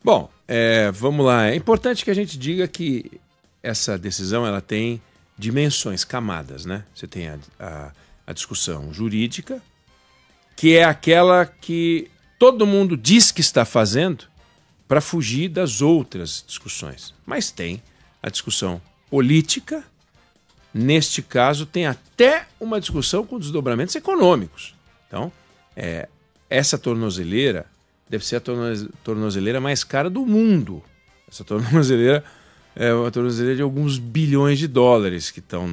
Bom, vamos lá. É importante que a gente diga que essa decisão ela tem dimensões, camadas, né? Você tem a discussão jurídica, que é aquela que todo mundo diz que está fazendo para fugir das outras discussões. Mas tem a discussão política, neste caso tem até uma discussão com desdobramentos econômicos. Então, essa tornozeleira deve ser a tornozeleira mais cara do mundo. Essa tornozeleira é uma tornozeleira de alguns bilhões de dólares que estão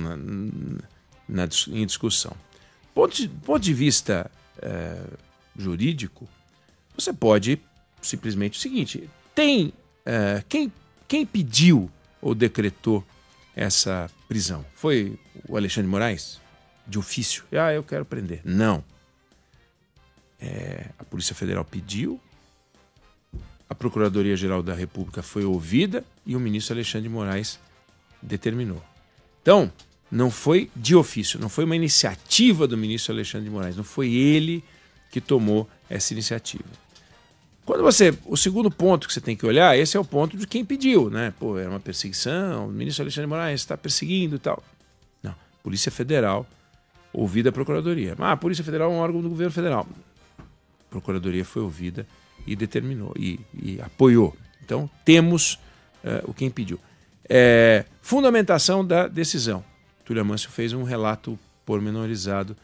em discussão. Ponto de vista jurídico, você pode simplesmente o seguinte: quem pediu ou decretou essa prisão? Foi o Alexandre de Moraes? De ofício? Eu quero prender. Não. A Polícia Federal pediu, a Procuradoria-Geral da República foi ouvida e o ministro Alexandre de Moraes determinou. Então, não foi de ofício, não foi uma iniciativa do ministro Alexandre de Moraes, não foi ele que tomou essa iniciativa. O segundo ponto que você tem que olhar, esse é o ponto de quem pediu, né? Era uma perseguição, o ministro Alexandre de Moraes está perseguindo e tal. Não, Polícia Federal, ouvida a Procuradoria. A Polícia Federal é um órgão do governo federal. A Procuradoria foi ouvida e determinou, e apoiou. Então, temos o quem pediu. Fundamentação da decisão. Túlio Amâncio fez um relato pormenorizado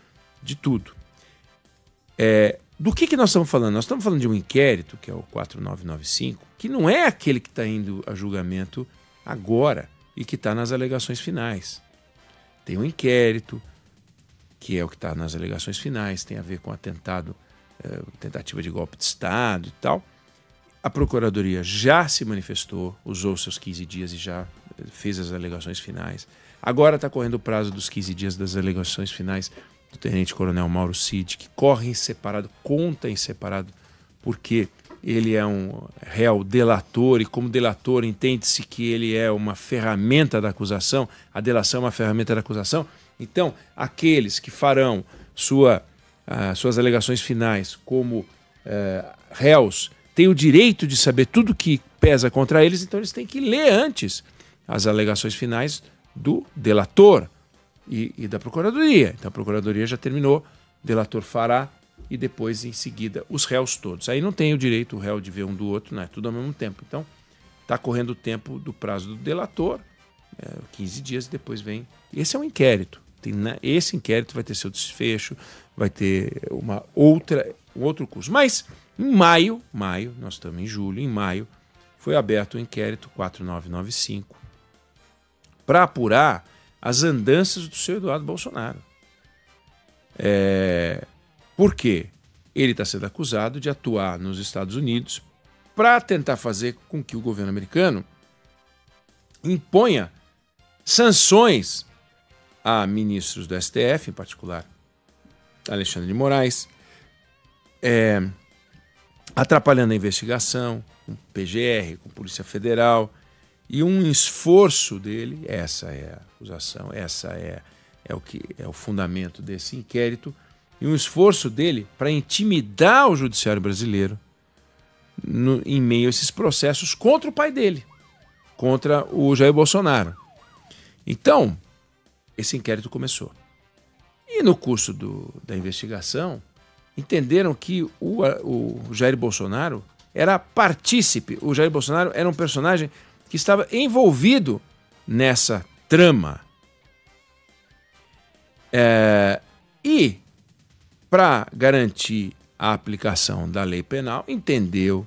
de tudo. Do que nós estamos falando? Nós estamos falando de um inquérito, que é o 4995, que não é aquele que está indo a julgamento agora e que está nas alegações finais. Tem um inquérito, que é o que está nas alegações finais, tem a ver com atentado, tentativa de golpe de Estado e tal. A Procuradoria já se manifestou, usou seus 15 dias e já fez as alegações finais. Agora está correndo o prazo dos 15 dias das alegações finais do Tenente-Coronel Mauro Cid, que corre em separado, conta em separado, porque ele é um réu delator e como delator entende-se que ele é uma ferramenta da acusação, a delação é uma ferramenta da acusação. Então, aqueles que farão suas alegações finais como réus têm o direito de saber tudo que pesa contra eles, então eles têm que ler antes as alegações finais do delator e da Procuradoria. Então a Procuradoria já terminou, o delator fará e depois em seguida os réus todos. Aí não tem o direito o réu de ver um do outro, não é tudo ao mesmo tempo. Então está correndo o tempo do prazo do delator, 15 dias, e depois vem. Esse é um inquérito. Esse inquérito vai ter seu desfecho, vai ter um outro curso. Mas em maio, nós estamos em julho, em maio, foi aberto o inquérito 4995 para apurar as andanças do senhor Eduardo Bolsonaro. Por quê? Ele está sendo acusado de atuar nos Estados Unidos para tentar fazer com que o governo americano imponha sanções a ministros do STF, em particular Alexandre de Moraes, atrapalhando a investigação, com PGR, com Polícia Federal, e um esforço dele, essa é a acusação, essa é o fundamento desse inquérito, e um esforço dele para intimidar o judiciário brasileiro em meio a esses processos contra o pai dele, contra o Jair Bolsonaro. Então, esse inquérito começou. E no curso da investigação, entenderam que o Jair Bolsonaro era partícipe, o Jair Bolsonaro era um personagem que estava envolvido nessa trama. E, para garantir a aplicação da lei penal, entendeu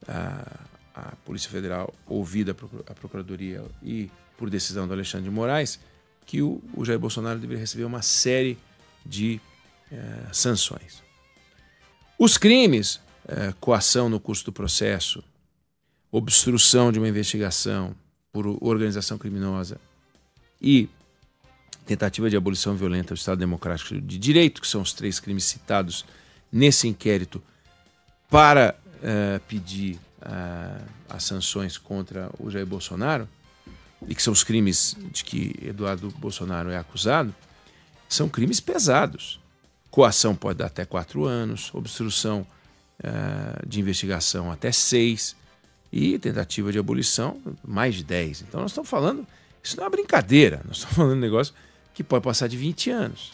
a Polícia Federal, ouvida a Procuradoria e por decisão do Alexandre de Moraes, que o Jair Bolsonaro deveria receber uma série de sanções. Os crimes, coação no curso do processo, obstrução de uma investigação por organização criminosa e tentativa de abolição violenta do Estado Democrático de Direito, que são os 3 crimes citados nesse inquérito, para pedir as sanções contra o Jair Bolsonaro, e que são os crimes de que Eduardo Bolsonaro é acusado, são crimes pesados. Coação pode dar até 4 anos, obstrução de investigação até 6, e tentativa de abolição, mais de 10. Então nós estamos falando, isso não é uma brincadeira, nós estamos falando de um negócio que pode passar de 20 anos.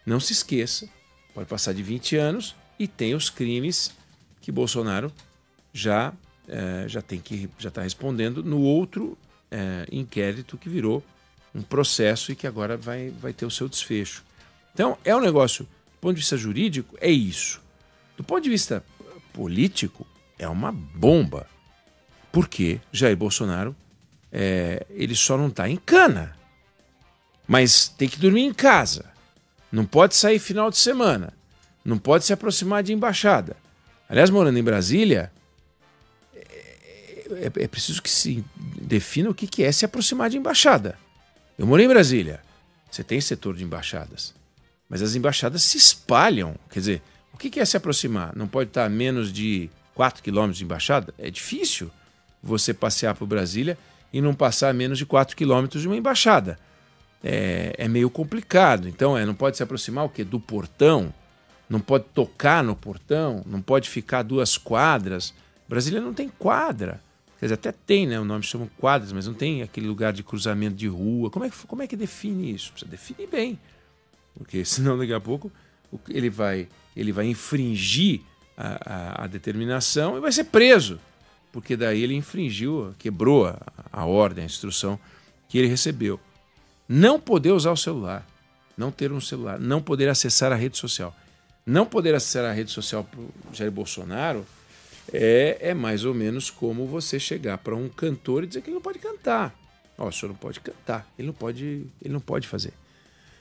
Não se esqueça, pode passar de 20 anos e tem os crimes que Bolsonaro já está respondendo no outro inquérito que virou um processo e que agora vai ter o seu desfecho. Então, é um negócio, do ponto de vista jurídico, é isso. Do ponto de vista político, é uma bomba. Porque Jair Bolsonaro, ele só não está em cana, mas tem que dormir em casa. Não pode sair final de semana. Não pode se aproximar de embaixada. Aliás, morando em Brasília, é preciso que se defina o que é se aproximar de embaixada. Eu morei em Brasília. Você tem setor de embaixadas. Mas as embaixadas se espalham. Quer dizer, o que é se aproximar? Não pode estar a menos de 4 quilômetros de embaixada? É difícil você passear por Brasília e não passar a menos de 4 quilômetros de uma embaixada. É meio complicado. Então, não pode se aproximar o quê? Do portão. Não pode tocar no portão. Não pode ficar 2 quadras. Brasília não tem quadra. Quer dizer, até tem, né? O nome chama quadras, mas não tem aquele lugar de cruzamento de rua. Como é que define isso? Precisa definir bem. Porque senão daqui a pouco ele vai infringir a determinação e vai ser preso. Porque daí ele quebrou a ordem, a instrução que ele recebeu. Não poder usar o celular, não ter um celular, não poder acessar a rede social. Não poder acessar a rede social para o Jair Bolsonaro é mais ou menos como você chegar para um cantor e dizer que ele não pode cantar. O senhor não pode cantar, ele não pode fazer.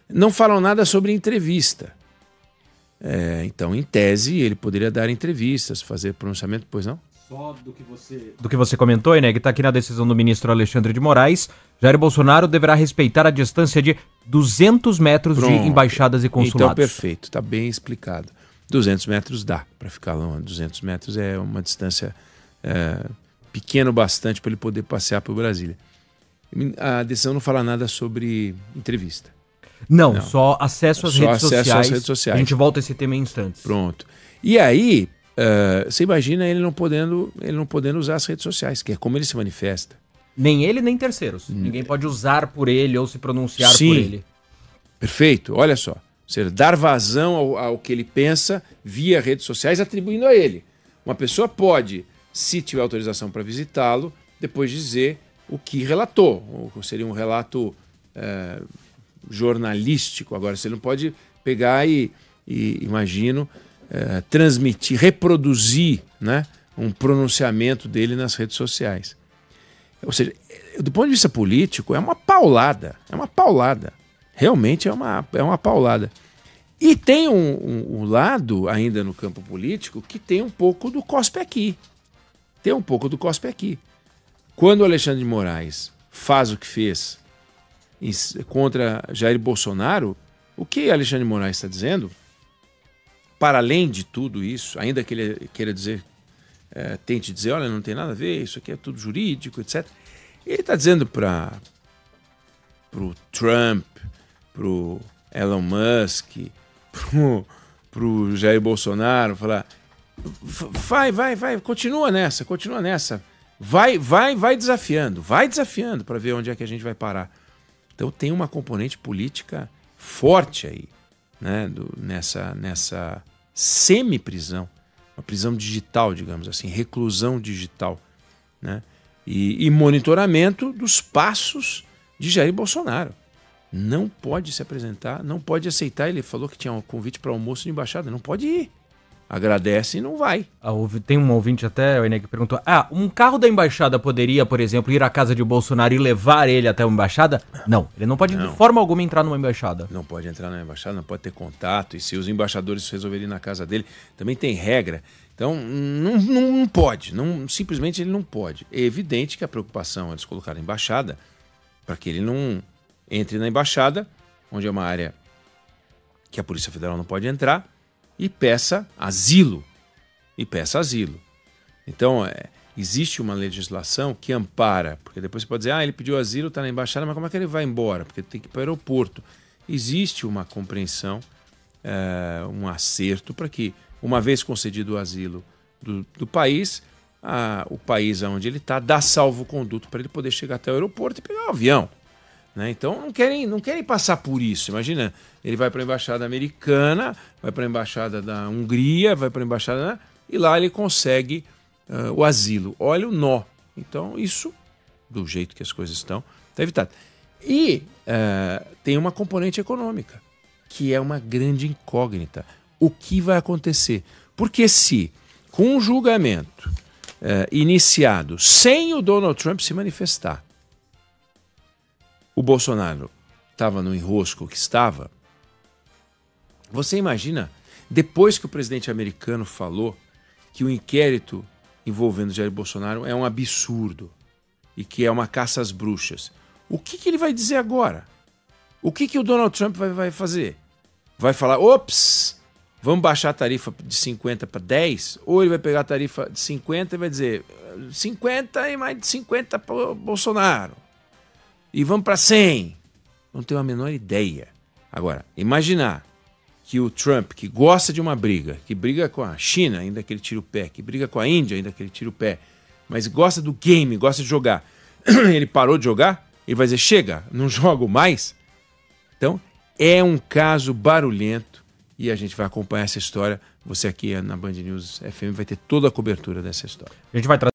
Não falam nada sobre entrevista. Então, em tese, ele poderia dar entrevistas, fazer pronunciamento, pois não? Só do que você comentou, né, que está aqui na decisão do ministro Alexandre de Moraes, Jair Bolsonaro deverá respeitar a distância de 200 metros de embaixadas e consulados. Então, perfeito, está bem explicado. 200 metros dá para ficar longe. 200 metros é uma distância pequena bastante para ele poder passear por Brasília. A decisão não fala nada sobre entrevista. Não, só acesso às redes sociais. A gente volta a esse tema em instantes. Pronto. E aí, você imagina ele não podendo usar as redes sociais, que é como ele se manifesta. Nem ele, nem terceiros. Ninguém pode usar por ele ou se pronunciar por ele. Perfeito. Olha só. Você dar vazão ao que ele pensa via redes sociais, atribuindo a ele. Uma pessoa pode, se tiver autorização para visitá-lo, depois dizer o que relatou. Ou seria um relato jornalístico. Agora, você não pode pegar e imagino, transmitir, reproduzir, né, um pronunciamento dele nas redes sociais. Ou seja, do ponto de vista político, é uma paulada. É uma paulada. Realmente é uma paulada. E tem um lado, ainda no campo político, que tem um pouco do cospe aqui. Tem um pouco do cospe aqui. Quando o Alexandre de Moraes faz o que fez contra Jair Bolsonaro, o que Alexandre de Moraes está dizendo, para além de tudo isso, ainda que ele queira dizer, tente dizer, olha, não tem nada a ver, isso aqui é tudo jurídico, etc. Ele está dizendo para o Trump, para o Elon Musk, para o Jair Bolsonaro, falar, vai, continua nessa, vai desafiando para ver onde é que a gente vai parar. Então tem uma componente política forte aí, né, nessa semi-prisão, uma prisão digital, digamos assim, reclusão digital, né, e monitoramento dos passos de Jair Bolsonaro. Não pode se apresentar, não pode aceitar. Ele falou que tinha um convite para almoço de embaixada, não pode ir. Agradece e não vai. Tem um ouvinte até, o Enem, que perguntou, um carro da embaixada poderia, por exemplo, ir à casa de Bolsonaro e levar ele até uma embaixada? Não, ele não pode de forma alguma entrar numa embaixada. Não pode entrar numa embaixada, não pode ter contato, e se os embaixadores resolverem ir na casa dele, também tem regra. Então, não pode, simplesmente ele não pode. É evidente que a preocupação é eles colocarem embaixada para que ele não entre na embaixada, onde é uma área que a Polícia Federal não pode entrar, e peça asilo. Então, existe uma legislação que ampara, porque depois você pode dizer, ele pediu asilo, está na embaixada, mas como é que ele vai embora? Porque tem que ir para o aeroporto. Existe uma compreensão, um acerto para que, uma vez concedido o asilo do país, o país onde ele está dá salvo-conduto para ele poder chegar até o aeroporto e pegar o avião. Né? Então não querem passar por isso. Imagina, ele vai para a embaixada americana, vai para a embaixada da Hungria, vai para a embaixada, né? E lá ele consegue o asilo. Olha o nó. Então isso, do jeito que as coisas estão, está evitado. E tem uma componente econômica, que é uma grande incógnita. O que vai acontecer? Porque se, com um julgamento iniciado sem o Donald Trump se manifestar, o Bolsonaro estava no enrosco que estava, você imagina, depois que o presidente americano falou que o inquérito envolvendo Jair Bolsonaro é um absurdo e que é uma caça às bruxas, o que ele vai dizer agora? O que o Donald Trump vai fazer? Vai falar, ops, vamos baixar a tarifa de 50 para 10? Ou ele vai pegar a tarifa de 50 e vai dizer 50 e mais de 50 para Bolsonaro? E vamos para 100? Não tenho a menor ideia. Agora, imaginar que o Trump, que gosta de uma briga, que briga com a China, ainda que ele tire o pé, que briga com a Índia, ainda que ele tire o pé, mas gosta do game, gosta de jogar, ele parou de jogar? Ele vai dizer, chega, não jogo mais? Então, é um caso barulhento e a gente vai acompanhar essa história. Você aqui na Band News FM vai ter toda a cobertura dessa história. A gente vai